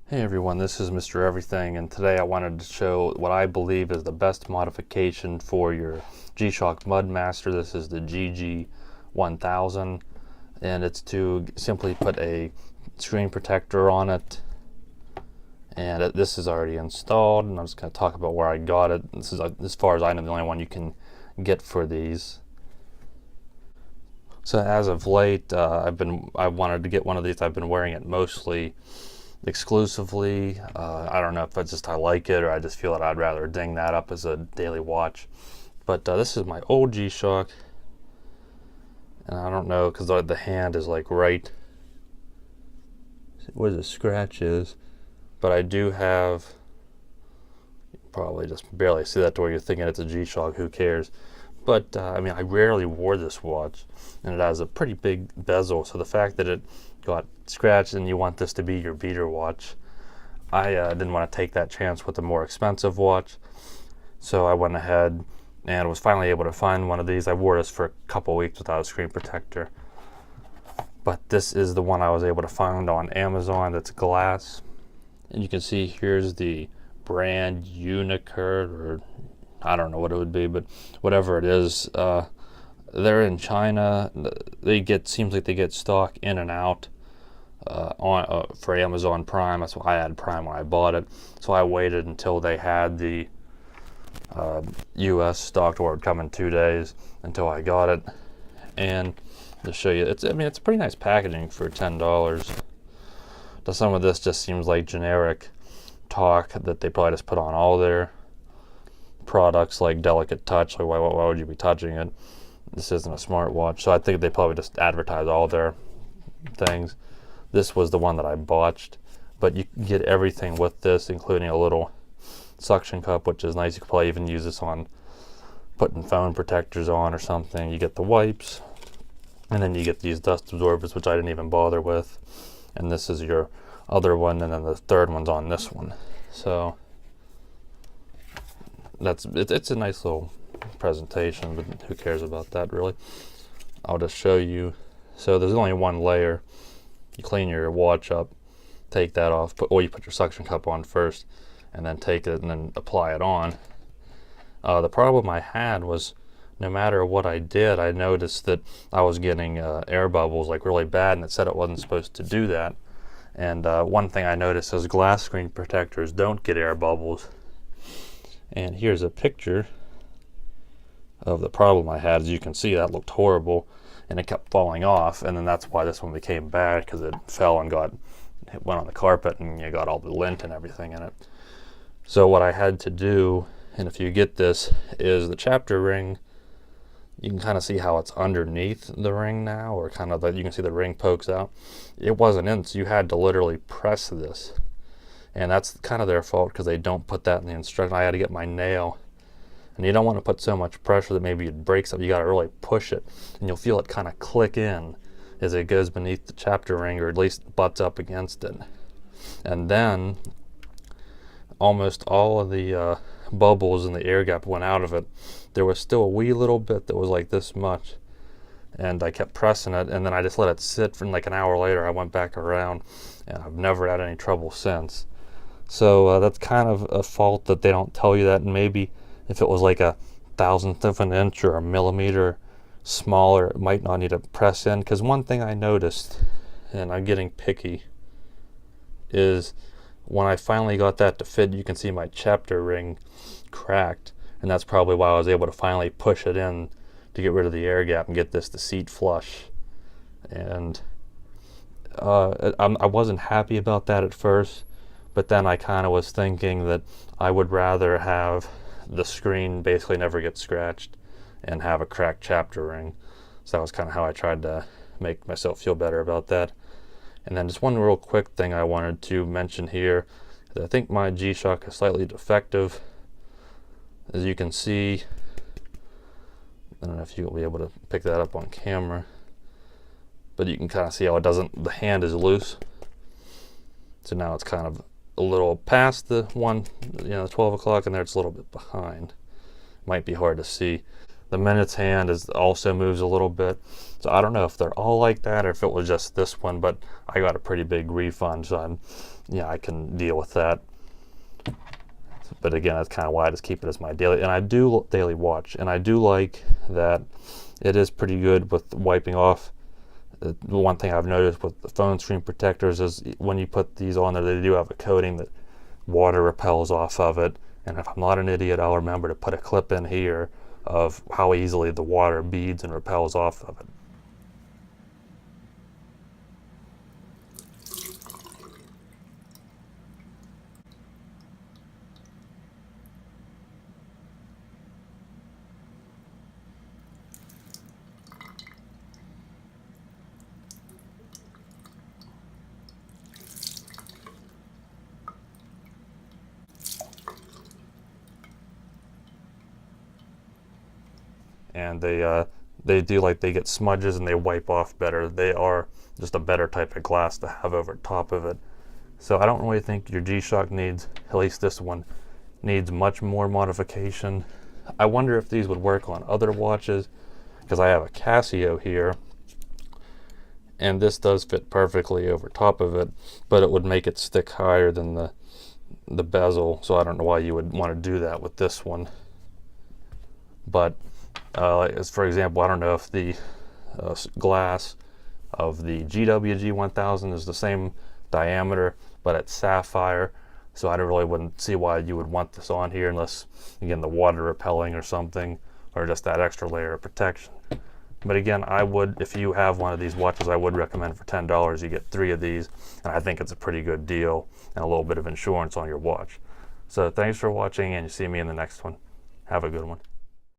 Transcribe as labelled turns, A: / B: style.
A: Hey everyone, this is Mr. Everything, and today I wanted to show what I believe is the best modification for your G-Shock Mudmaster. This is the GG-1000, and it's to simply put a screen protector on it. And this is already installed, and I'm just going to talk about where I got it. This is, as far as I know, the only one you can get for these. So as of late, I wanted to get one of these. I've been wearing it mostly exclusively. I don't know if it's just I like it or I just feel that I'd rather ding that up as a daily watch. But this is my old G-Shock, and I don't know because the hand is like right where the scratch is, but I do have, you probably just barely see that to where you're thinking it's a G-Shock, who cares. But I mean, I rarely wore this watch, and it has a pretty big bezel, so the fact that it got scratched and you want this to be your beater watch, I didn't want to take that chance with a more expensive watch. So I went ahead and was finally able to find one of these. I wore this for a couple weeks without a screen protector, but this is the one I was able to find on Amazon that's glass. And you can see here's the brand Unicurd, or I don't know what it would be, but whatever it is, they're in China. Seems like they get stock in and out for Amazon Prime. That's why I had Prime when I bought it. So I waited until they had the U.S. stock, where it would come in 2 days, until I got it. And to show you, it's pretty nice packaging for $10. Some of this just seems like generic talk that they probably just put on all their products, like delicate touch. Like why would you be touching it? This isn't a smartwatch. So I think they probably just advertise all their things. This was the one that I botched, but you can get everything with this, including a little suction cup, which is nice. You could probably even use this on putting phone protectors on or something. You get the wipes, and then you get these dust absorbers, which I didn't even bother with. And this is your other one, and then the third one's on this one. So it's a nice little presentation, but who cares about that really? I'll just show you. So there's only one layer. You clean your watch up, take that off, or you put your suction cup on first, and then take it and then apply it on. The problem I had was, no matter what I did, I noticed that I was getting air bubbles like really bad, and it said it wasn't supposed to do that. And one thing I noticed is glass screen protectors don't get air bubbles. And here's a picture of the problem I had. As you can see, that looked horrible, and it kept falling off, and then that's why this one became bad, because it fell and went on the carpet, and you got all the lint and everything in it. So what I had to do, and if you get this, is the chapter ring. You can kind of see how it's underneath the ring now, or kind of that you can see the ring pokes out. It wasn't in, so you had to literally press this, and that's kind of their fault, because they don't put that in the instruction. I had to get my nail, and you don't want to put so much pressure that maybe it breaks up. You got to really push it, and you'll feel it kind of click in as it goes beneath the chapter ring, or at least butts up against it. And then almost all of the bubbles in the air gap went out of it. There was still a wee little bit that was like this much, and I kept pressing it, and then I just let it sit for like an hour later. I went back around, and I've never had any trouble since. So that's kind of a fault that they don't tell you that. And maybe if it was like a thousandth of an inch or a millimeter smaller, it might not need to press in. Because one thing I noticed, and I'm getting picky, is when I finally got that to fit, you can see my chapter ring cracked, and that's probably why I was able to finally push it in to get rid of the air gap and get this to seat flush. And I wasn't happy about that at first, but then I kind of was thinking that I would rather have the screen basically never get scratched and have a cracked chapter ring. So that was kind of how I tried to make myself feel better about that. And then just one real quick thing I wanted to mention here is I think my G-Shock is slightly defective. As you can see, I don't know if you'll be able to pick that up on camera, but you can kind of see how the hand is loose. So now it's kind of a little past the 12 o'clock, and there it's a little bit behind. Might be hard to see. The minute's hand also moves a little bit. So I don't know if they're all like that or if it was just this one, but I got a pretty big refund, so I'm yeah, I can deal with that. But again, that's kind of why I just keep it as my daily. And I do daily watch, and I do like that it is pretty good with wiping off. The one thing I've noticed with the phone screen protectors is when you put these on there, they do have a coating that water repels off of it. And if I'm not an idiot, I'll remember to put a clip in here of how easily the water beads and repels off of it. And they do, like, they get smudges and they wipe off better. They are just a better type of glass to have over top of it. So I don't really think your G-Shock needs, at least this one, needs much more modification. I wonder if these would work on other watches, because I have a Casio here, and this does fit perfectly over top of it, but it would make it stick higher than the bezel, so I don't know why you would want to do that with this one. But as for example, I don't know if the glass of the GG-1000 is the same diameter, but it's sapphire, so I really wouldn't see why you would want this on here unless, again, the water repelling or something, or just that extra layer of protection. But again, I would, if you have one of these watches, I would recommend for $10 you get 3 of these, and I think it's a pretty good deal and a little bit of insurance on your watch. So thanks for watching, and you see me in the next one. Have a good one.